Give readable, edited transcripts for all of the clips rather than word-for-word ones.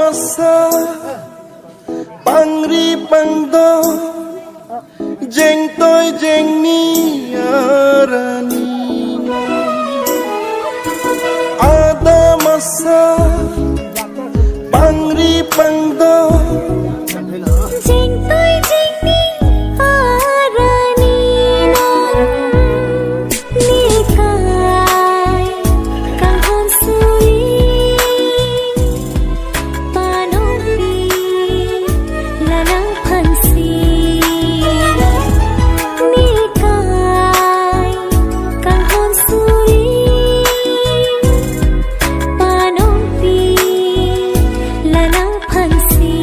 masa pangri pangdo jeng toy jeng ni arani ada masa pangri pangdo jeng toy jeng ni arani nikai kahon suri panopi lanang pansi nikai kahon suri panopi lanang pansi.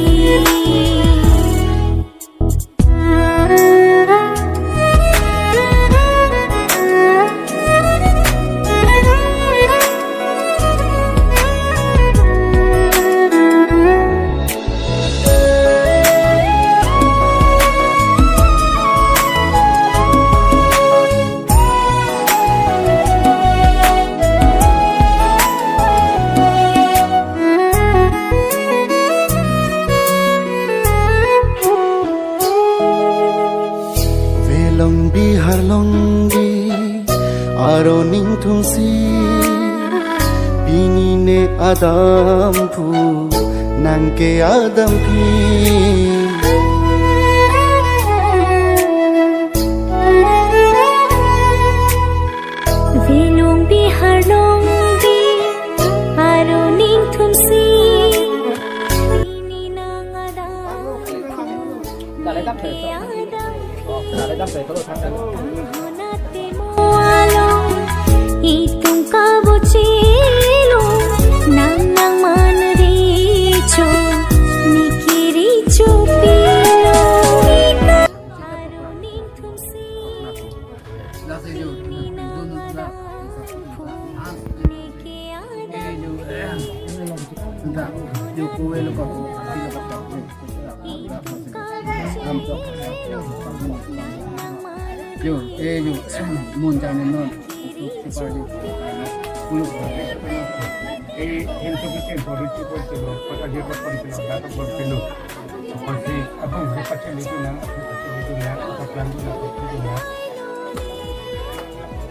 Velong bihar longdi aro ning thungsi bini ne adam pu nangke adam pi Velong bihar longdi aro ning thumsi bini nang adam honate moalo itung kabuchilo nang manricho nikiricho pilo aro ning thumsi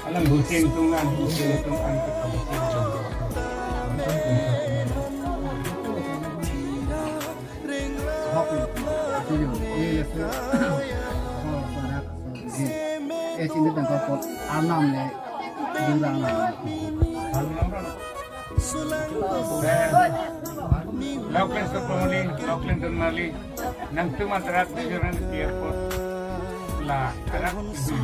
Alang bucing tungan tungan Lauklen Supromoli, Lauklen Ternali, nang tumatrat di jalan di airport, lah karak itu.